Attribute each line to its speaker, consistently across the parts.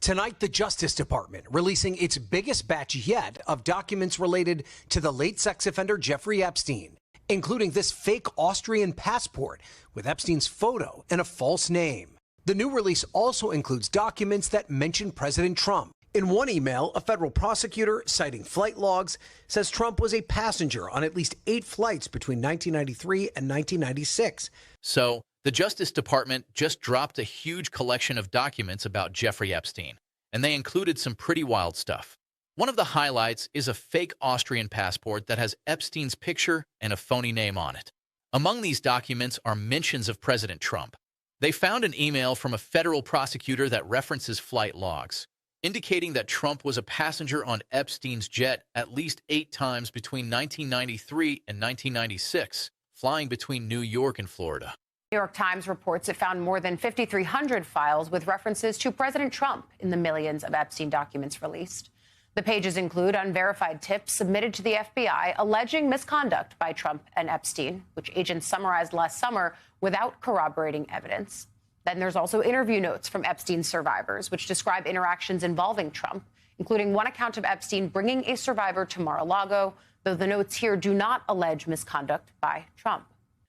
Speaker 1: Tonight, the Justice Department releasing its biggest batch yet of documents related to the late sex offender Jeffrey Epstein, including this fake Austrian passport with Epstein's photo and a false name. The new release also includes documents that mention President Trump. In one email, a federal prosecutor, citing flight logs, says Trump was a passenger on at least 8 flights between 1993 and 1996.
Speaker 2: So, the Justice Department just dropped a huge collection of documents about Jeffrey Epstein, and they included some pretty wild stuff. One of the highlights is a fake Austrian passport that has Epstein's picture and a phony name on it. Among these documents are mentions of President Trump. They found an email from a federal prosecutor that references flight logs, indicating that Trump was a passenger on Epstein's jet at least 8 times between 1993 and 1996, flying between New York and Florida.
Speaker 3: New York Times reports it found more than 5,300 files with references to President Trump in the millions of Epstein documents released. The pages include unverified tips submitted to the FBI alleging misconduct by Trump and Epstein, which agents summarized last summer without corroborating evidence. Then there's also interview notes from Epstein's survivors, which describe interactions involving Trump, including one account of Epstein bringing a survivor to Mar-a-Lago, though the notes here do not allege misconduct by Trump.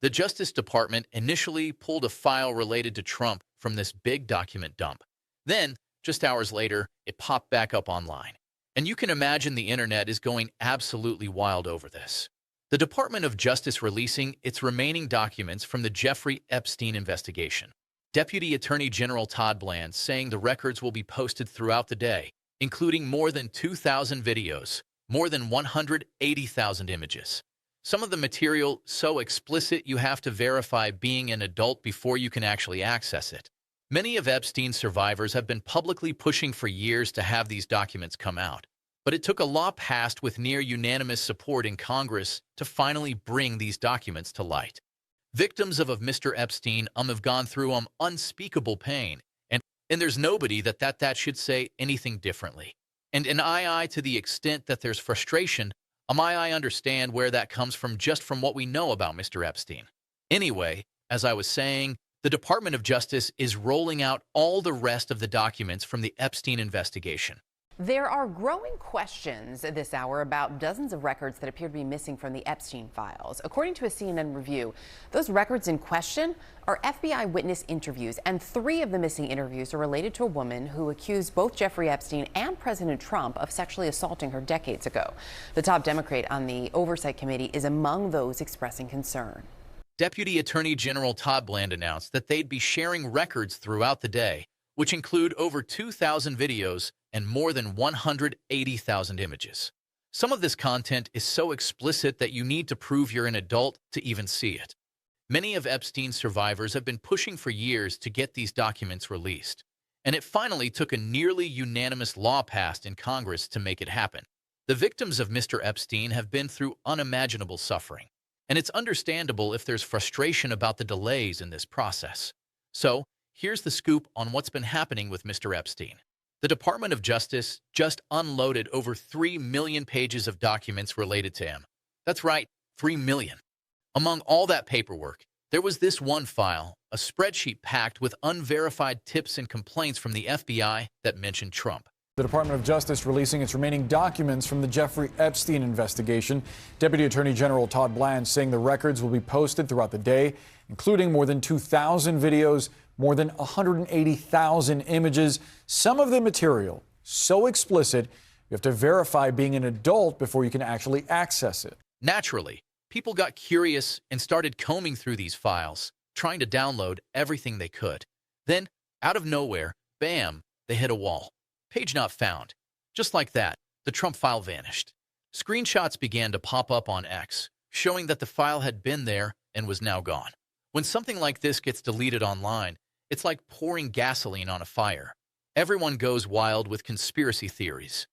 Speaker 2: The Justice Department initially pulled a file related to Trump from this big document dump. Then, just hours later, it popped back up online. And you can imagine the internet is going absolutely wild over this. The Department of Justice releasing its remaining documents from the Jeffrey Epstein investigation. Deputy Attorney General Todd Bland saying the records will be posted throughout the day, including more than 2,000 videos, more than 180,000 images. Some of the material so explicit you have to verify being an adult before you can actually access it. Many of Epstein's survivors have been publicly pushing for years to have these documents come out, but it took a law passed with near unanimous support in Congress to finally bring these documents to light. Victims of Mr. Epstein have gone through unspeakable pain, and there's nobody that should say anything differently. And I to the extent that there's frustration, I understand where that comes from just from what we know about Mr. Epstein. Anyway, as I was saying, the Department of Justice is rolling out all the rest of the documents from the Epstein investigation.
Speaker 4: There are growing questions this hour about dozens of records that appear to be missing from the Epstein files. According to a CNN review, those records in question are FBI witness interviews, and 3 of the missing interviews are related to a woman who accused both Jeffrey Epstein and President Trump of sexually assaulting her decades ago. The top Democrat on the Oversight Committee is among those expressing concern.
Speaker 2: Deputy Attorney General Todd Bland announced that they'd be sharing records throughout the day, which include over 2,000 videos and more than 180,000 images. Some of this content is so explicit that you need to prove you're an adult to even see it. Many of Epstein's survivors have been pushing for years to get these documents released, and it finally took a nearly unanimous law passed in Congress to make it happen. The victims of Mr. Epstein have been through unimaginable suffering, and it's understandable if there's frustration about the delays in this process. So, here's the scoop on what's been happening with Mr. Epstein. The Department of Justice just unloaded over 3 million pages of documents related to him. That's right, 3 million. Among all that paperwork, there was this one file, a spreadsheet packed with unverified tips and complaints from the FBI that mentioned Trump.
Speaker 5: The Department of Justice releasing its remaining documents from the Jeffrey Epstein investigation. Deputy Attorney General Todd Bland saying the records will be posted throughout the day, including more than 2,000 videos, more than 180,000 images. Some of the material so explicit you have to verify being an adult before you can actually access it.
Speaker 2: Naturally, people got curious and started combing through these files, trying to download everything they could. Then, out of nowhere, bam, they hit a wall. Page not found. Just like that, the Trump file vanished. Screenshots began to pop up on X, showing that the file had been there and was now gone. When something like this gets deleted online, it's like pouring gasoline on a fire. Everyone goes wild with conspiracy theories.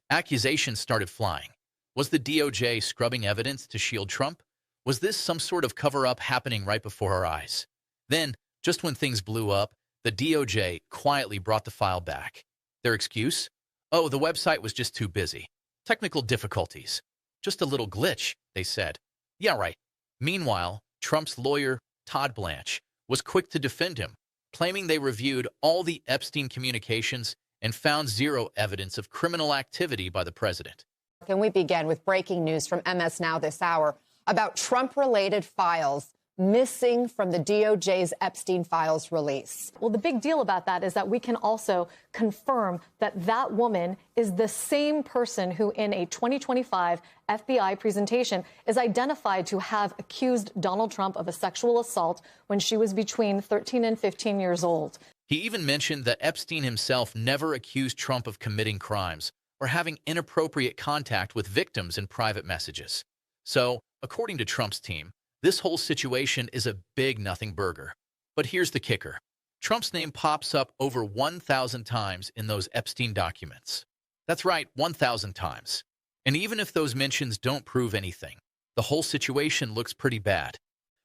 Speaker 2: Accusations started flying. Was the DOJ scrubbing evidence to shield Trump? Was this some sort of cover-up happening right before our eyes? Then, just when things blew up, the DOJ quietly brought the file back. Their excuse? Oh, the website was just too busy. Technical difficulties. Just a little glitch, they said. Yeah, right. Meanwhile, Trump's lawyer, Todd Blanche, was quick to defend him, claiming they reviewed all the Epstein communications and found zero evidence of criminal activity by the president.
Speaker 6: And we begin with breaking news from MS Now this hour about Trump-related files missing from the DOJ's Epstein files release.
Speaker 7: Well, the big deal about that is that we can also confirm that that woman is the same person who, in a 2025 FBI presentation, is identified to have accused Donald Trump of a sexual assault when she was between 13 and 15 years old.
Speaker 2: He even mentioned that Epstein himself never accused Trump of committing crimes or having inappropriate contact with victims in private messages. So, according to Trump's team, this whole situation is a big nothing burger. But here's the kicker. Trump's name pops up over 1,000 times in those Epstein documents. That's right, 1,000 times. And even if those mentions don't prove anything, the whole situation looks pretty bad.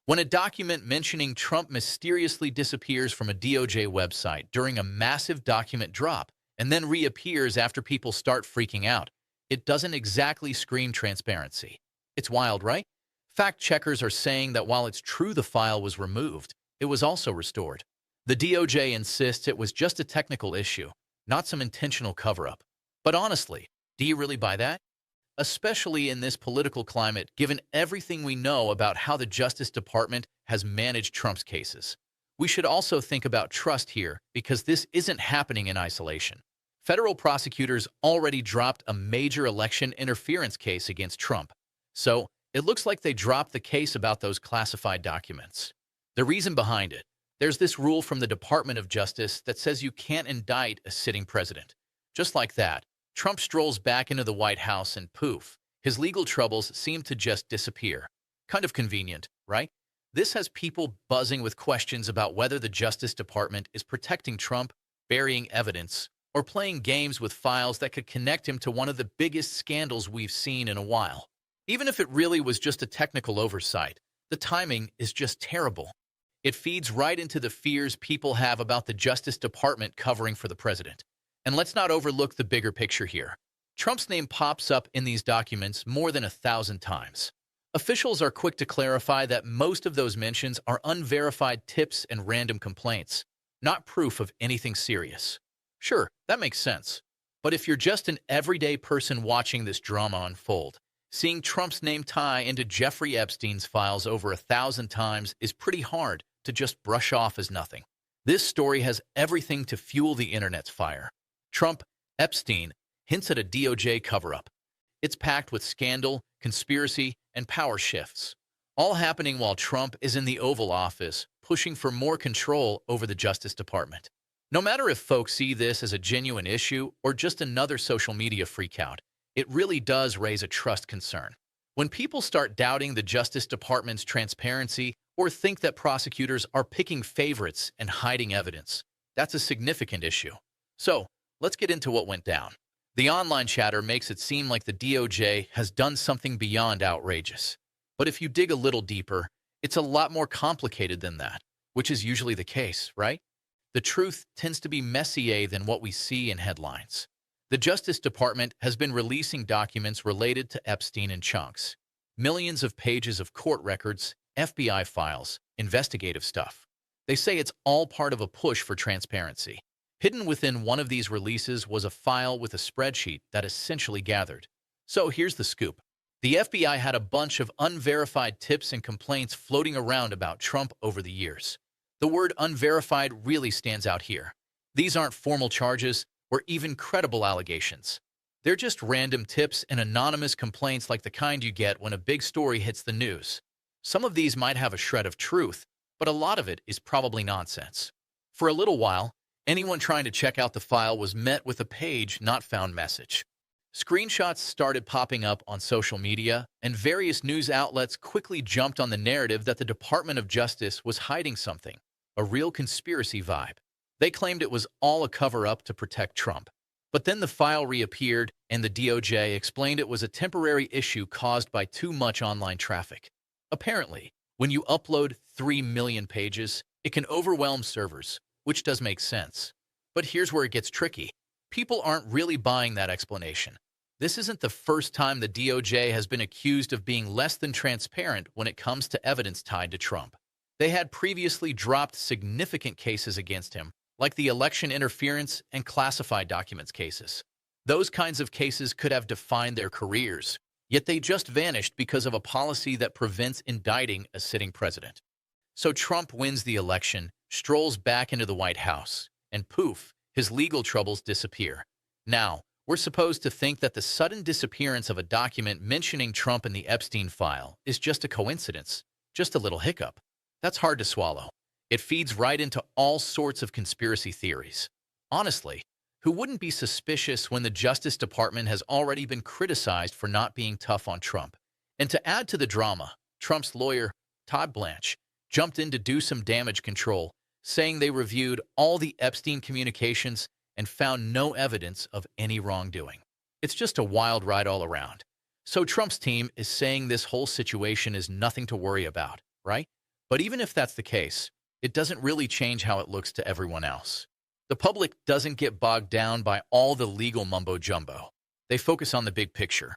Speaker 2: When a document mentioning Trump mysteriously disappears from a DOJ website during a massive document drop and then reappears after people start freaking out, it doesn't exactly scream transparency. It's wild, right? Fact checkers are saying that while it's true the file was removed, it was also restored. The DOJ insists it was just a technical issue, not some intentional cover-up. But honestly, do you really buy that? Especially in this political climate, given everything we know about how the Justice Department has managed Trump's cases. We should also think about trust here, because this isn't happening in isolation. Federal prosecutors already dropped a major election interference case against Trump. So, it looks like they dropped the case about those classified documents. The reason behind it, there's this rule from the Department of Justice that says you can't indict a sitting president. Just like that, Trump strolls back into the White House and poof, his legal troubles seem to just disappear. Kind of convenient, right? This has people buzzing with questions about whether the Justice Department is protecting Trump, burying evidence, or playing games with files that could connect him to one of the biggest scandals we've seen in a while. Even if it really was just a technical oversight, the timing is just terrible. It feeds right into the fears people have about the Justice Department covering for the president. And let's not overlook the bigger picture here. Trump's name pops up in these documents more than 1,000 times. Officials are quick to clarify that most of those mentions are unverified tips and random complaints, not proof of anything serious. Sure, that makes sense. But if you're just an everyday person watching this drama unfold, seeing Trump's name tie into Jeffrey Epstein's files over 1,000 times is pretty hard to just brush off as nothing. This story has everything to fuel the internet's fire. Trump, Epstein, hints at a DOJ cover-up. It's packed with scandal, conspiracy, and power shifts, all happening while Trump is in the Oval Office, pushing for more control over the Justice Department. No matter if folks see this as a genuine issue or just another social media freakout, it really does raise a trust concern. When people start doubting the Justice Department's transparency or think that prosecutors are picking favorites and hiding evidence, that's a significant issue. So, let's get into what went down. The online chatter makes it seem like the DOJ has done something beyond outrageous. But if you dig a little deeper, it's a lot more complicated than that, which is usually the case, right? The truth tends to be messier than what we see in headlines. The Justice Department has been releasing documents related to Epstein in chunks. Millions of pages of court records, FBI files, investigative stuff. They say it's all part of a push for transparency. Hidden within one of these releases was a file with a spreadsheet that essentially gathered. So here's the scoop. The FBI had a bunch of unverified tips and complaints floating around about Trump over the years. The word unverified really stands out here. These aren't formal charges or even credible allegations. They're just random tips and anonymous complaints like the kind you get when a big story hits the news. Some of these might have a shred of truth, but a lot of it is probably nonsense. For a little while, anyone trying to check out the file was met with a page not found message. Screenshots started popping up on social media, and various news outlets quickly jumped on the narrative that the Department of Justice was hiding something, a real conspiracy vibe. They claimed it was all a cover-up to protect Trump. But then the file reappeared, and the DOJ explained it was a temporary issue caused by too much online traffic. Apparently, when you upload 3 million pages, it can overwhelm servers, which does make sense. But here's where it gets tricky. People aren't really buying that explanation. This isn't the first time the DOJ has been accused of being less than transparent when it comes to evidence tied to Trump. They had previously dropped significant cases against him, like the election interference and classified documents cases. Those kinds of cases could have defined their careers, yet they just vanished because of a policy that prevents indicting a sitting president. So Trump wins the election, strolls back into the White House, and poof, his legal troubles disappear. Now, we're supposed to think that the sudden disappearance of a document mentioning Trump in the Epstein file is just a coincidence, just a little hiccup. That's hard to swallow. It feeds right into all sorts of conspiracy theories. Honestly, who wouldn't be suspicious when the Justice Department has already been criticized for not being tough on Trump? And to add to the drama, Trump's lawyer, Todd Blanche, jumped in to do some damage control, saying they reviewed all the Epstein communications and found no evidence of any wrongdoing. It's just a wild ride all around. So Trump's team is saying this whole situation is nothing to worry about, right? But even if that's the case, it doesn't really change how it looks to everyone else. The public doesn't get bogged down by all the legal mumbo-jumbo. They focus on the big picture.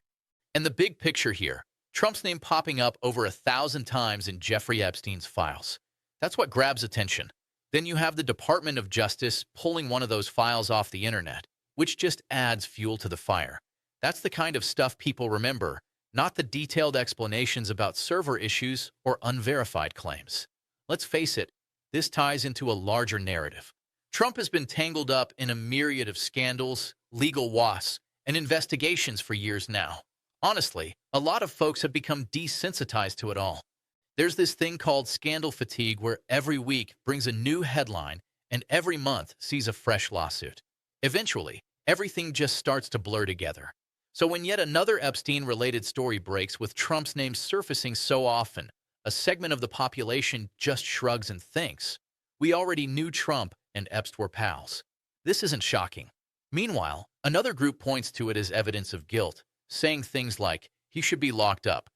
Speaker 2: And the big picture here, Trump's name popping up over 1,000 times in Jeffrey Epstein's files. That's what grabs attention. Then you have the Department of Justice pulling one of those files off the internet, which just adds fuel to the fire. That's the kind of stuff people remember, not the detailed explanations about server issues or unverified claims. Let's face it, this ties into a larger narrative. Trump has been tangled up in a myriad of scandals, legal wasps, and investigations for years now. Honestly, a lot of folks have become desensitized to it all. There's this thing called scandal fatigue where every week brings a new headline and every month sees a fresh lawsuit. Eventually, everything just starts to blur together. So when yet another Epstein-related story breaks with Trump's name surfacing so often, a segment of the population just shrugs and thinks, we already knew Trump and Epst were pals. This isn't shocking. Meanwhile, another group points to it as evidence of guilt, saying things like, he should be locked up.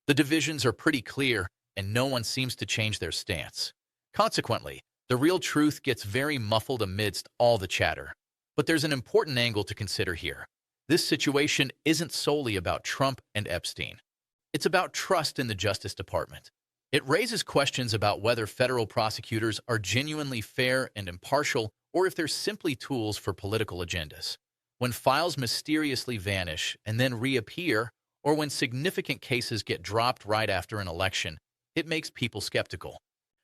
Speaker 2: The divisions are pretty clear, and no one seems to change their stance. Consequently, the real truth gets very muffled amidst all the chatter. But there's an important angle to consider here. This situation isn't solely about Trump and Epstein. It's about trust in the Justice Department. It raises questions about whether federal prosecutors are genuinely fair and impartial or if they're simply tools for political agendas. When files mysteriously vanish and then reappear, or when significant cases get dropped right after an election, it makes people skeptical.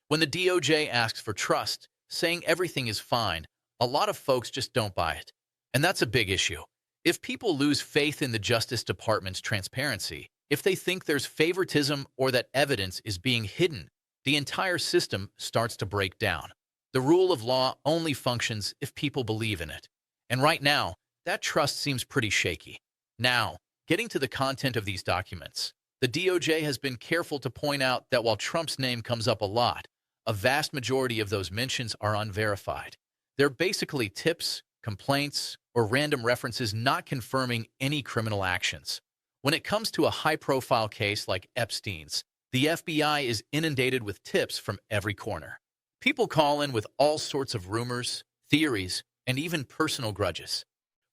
Speaker 2: When the DOJ asks for trust, saying everything is fine, a lot of folks just don't buy it. And that's a big issue. If people lose faith in the Justice Department's transparency, if they think there's favoritism or that evidence is being hidden, the entire system starts to break down. The rule of law only functions if people believe in it. And right now, that trust seems pretty shaky. Now, getting to the content of these documents, the DOJ has been careful to point out that while Trump's name comes up a lot, a vast majority of those mentions are unverified. They're basically tips, complaints, or random references not confirming any criminal actions. When it comes to a high-profile case like Epstein's, the FBI is inundated with tips from every corner. People call in with all sorts of rumors, theories, and even personal grudges.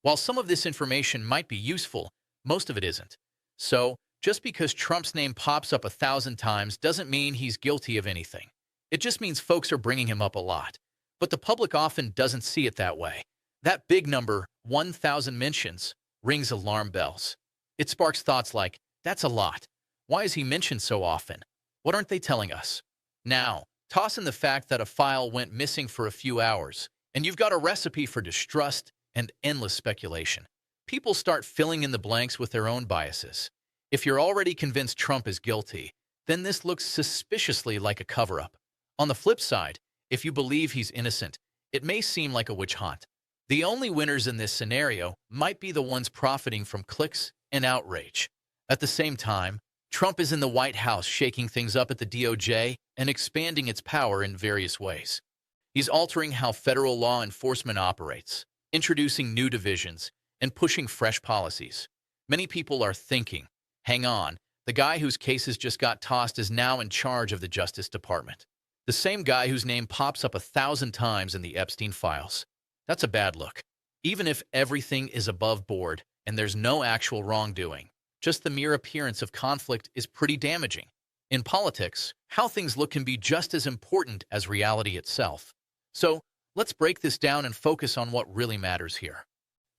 Speaker 2: While some of this information might be useful, most of it isn't. So, just because Trump's name pops up 1,000 times doesn't mean he's guilty of anything. It just means folks are bringing him up a lot. But the public often doesn't see it that way. That big number, 1,000 mentions, rings alarm bells. It sparks thoughts like, that's a lot. Why is he mentioned so often? What aren't they telling us? Now, toss in the fact that a file went missing for a few hours, and you've got a recipe for distrust and endless speculation. People start filling in the blanks with their own biases. If you're already convinced Trump is guilty, then this looks suspiciously like a cover-up. On the flip side, if you believe he's innocent, it may seem like a witch hunt. The only winners in this scenario might be the ones profiting from clicks and outrage. At the same time, Trump is in the White House shaking things up at the DOJ and expanding its power in various ways. He's altering how federal law enforcement operates, introducing new divisions, and pushing fresh policies. Many people are thinking, hang on, the guy whose cases just got tossed is now in charge of the Justice Department. The same guy whose name pops up 1,000 times in the Epstein files. That's a bad look. Even if everything is above board and there's no actual wrongdoing, just the mere appearance of conflict is pretty damaging. In politics, how things look can be just as important as reality itself. So, Let's break this down and focus on what really matters here.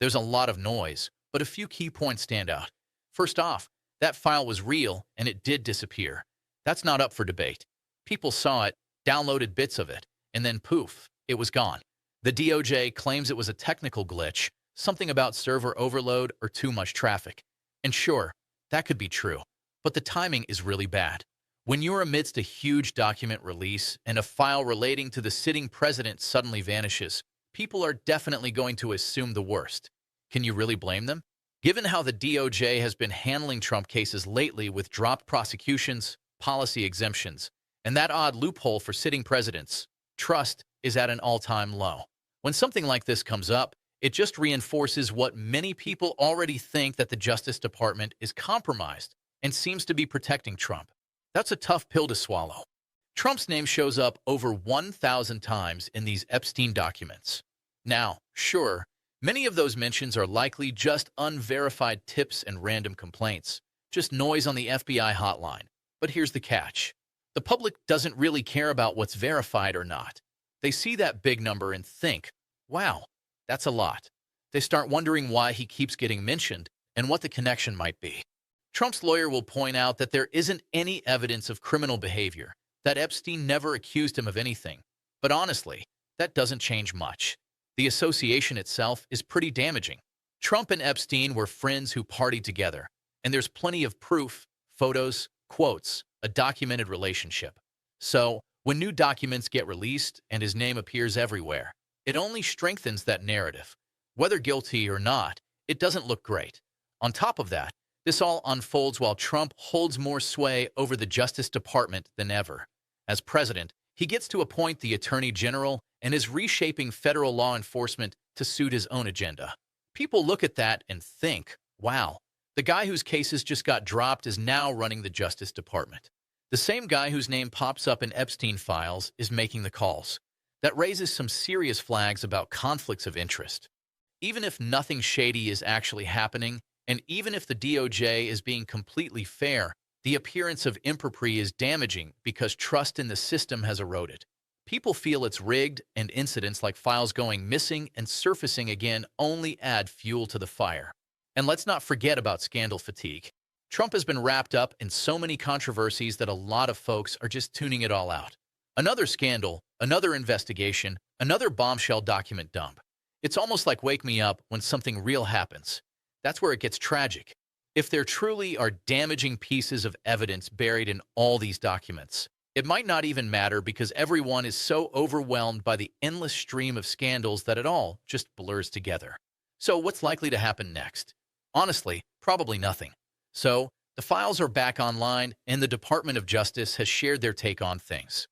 Speaker 2: There's a lot of noise, but a few key points stand out. First off, that file was real and it did disappear. That's not up for debate. People saw it, downloaded bits of it, and then poof, it was gone. The DOJ claims it was a technical glitch, something about server overload or too much traffic. And sure, that could be true, but the timing is really bad. When you're amidst a huge document release and a file relating to the sitting president suddenly vanishes, people are definitely going to assume the worst. Can you really blame them? Given how the DOJ has been handling Trump cases lately with dropped prosecutions, policy exemptions, and that odd loophole for sitting presidents, trust is at an all-time low. When something like this comes up, it just reinforces what many people already think, that the Justice Department is compromised and seems to be protecting Trump. That's a tough pill to swallow. Trump's name shows up over 1,000 times in these Epstein documents. Now, sure, many of those mentions are likely just unverified tips and random complaints, just noise on the FBI hotline. But here's the catch. The public doesn't really care about what's verified or not. They see that big number and think, wow, that's a lot. They start wondering why he keeps getting mentioned and what the connection might be. Trump's lawyer will point out that there isn't any evidence of criminal behavior, that Epstein never accused him of anything. But honestly, that doesn't change much. The association itself is pretty damaging. Trump and Epstein were friends who partied together, and there's plenty of proof, photos, quotes, a documented relationship. So, when new documents get released and his name appears everywhere, it only strengthens that narrative. Whether guilty or not, it doesn't look great. On top of that, this all unfolds while Trump holds more sway over the Justice Department than ever. As president, he gets to appoint the Attorney General and is reshaping federal law enforcement to suit his own agenda. People look at that and think, wow, the guy whose cases just got dropped is now running the Justice Department. The same guy whose name pops up in Epstein files is making the calls. That raises some serious flags about conflicts of interest. Even if nothing shady is actually happening, and even if the DOJ is being completely fair, the appearance of impropriety is damaging because trust in the system has eroded. People feel it's rigged, and incidents like files going missing and surfacing again only add fuel to the fire. And let's not forget about scandal fatigue. Trump has been wrapped up in so many controversies that a lot of folks are just tuning it all out. Another scandal, another investigation, another bombshell document dump. It's almost like wake me up when something real happens. That's where it gets tragic. If there truly are damaging pieces of evidence buried in all these documents, it might not even matter because everyone is so overwhelmed by the endless stream of scandals that it all just blurs together. So what's likely to happen next? Honestly, probably nothing. So, the files are back online, and the Department of Justice has shared their take on things.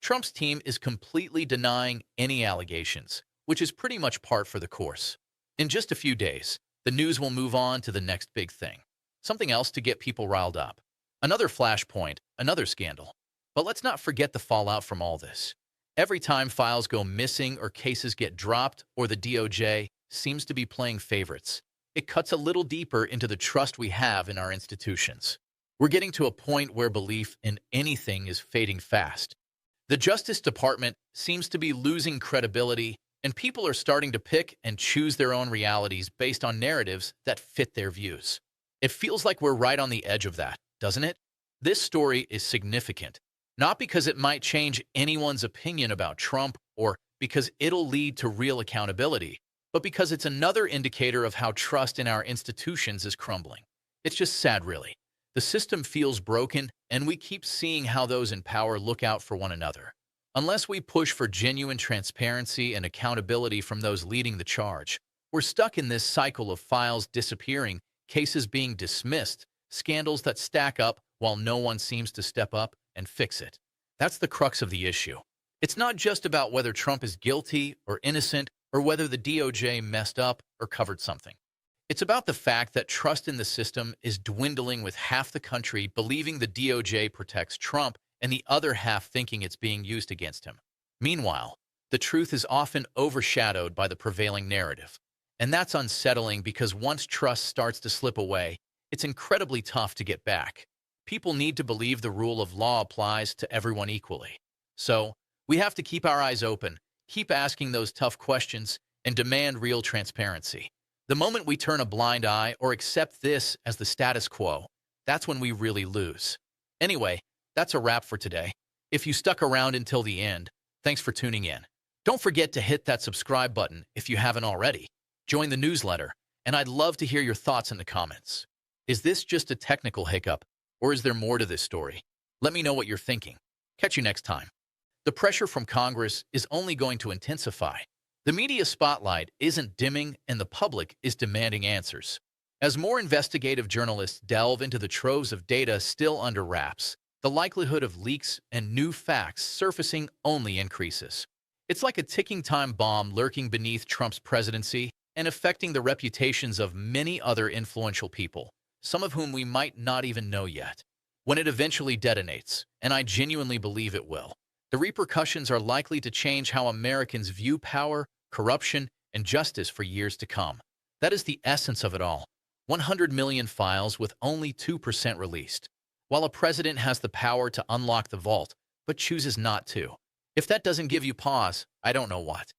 Speaker 2: Trump's team is completely denying any allegations, which is pretty much par for the course. In just a few days, the news will move on to the next big thing. Something else to get people riled up. Another flashpoint, another scandal. But let's not forget the fallout from all this. Every time files go missing or cases get dropped or the DOJ seems to be playing favorites, it cuts a little deeper into the trust we have in our institutions. We're getting to a point where belief in anything is fading fast. The Justice Department seems to be losing credibility, and people are starting to pick and choose their own realities based on narratives that fit their views. It feels like we're right on the edge of that, doesn't it? This story is significant, not because it might change anyone's opinion about Trump or because it'll lead to real accountability, but because it's another indicator of how trust in our institutions is crumbling. It's just sad, really. The system feels broken, and we keep seeing how those in power look out for one another. Unless we push for genuine transparency and accountability from those leading the charge, we're stuck in this cycle of files disappearing, cases being dismissed, scandals that stack up while no one seems to step up and fix it. That's the crux of the issue. It's not just about whether Trump is guilty or innocent or whether the DOJ messed up or covered something. It's about the fact that trust in the system is dwindling, with half the country believing the DOJ protects Trump and the other half thinking it's being used against him. Meanwhile, the truth is often overshadowed by the prevailing narrative. And that's unsettling because once trust starts to slip away, it's incredibly tough to get back. People need to believe the rule of law applies to everyone equally. So, we have to keep our eyes open, keep asking those tough questions and demand real transparency. The moment we turn a blind eye or accept this as the status quo, that's when we really lose. Anyway, that's a wrap for today. If you stuck around until the end, thanks for tuning in. Don't forget to hit that subscribe button if you haven't already. Join the newsletter, and I'd love to hear your thoughts in the comments. Is this just a technical hiccup, or is there more to this story? Let me know what you're thinking. Catch you next time. The pressure from Congress is only going to intensify. The media spotlight isn't dimming, and the public is demanding answers. As more investigative journalists delve into the troves of data still under wraps, the likelihood of leaks and new facts surfacing only increases. It's like a ticking time bomb lurking beneath Trump's presidency and affecting the reputations of many other influential people, some of whom we might not even know yet. When it eventually detonates, and I genuinely believe it will, the repercussions are likely to change how Americans view power, corruption, and justice for years to come. That is the essence of it all. 100 million files with only 2% released, while a president has the power to unlock the vault, but chooses not to. If that doesn't give you pause, I don't know what.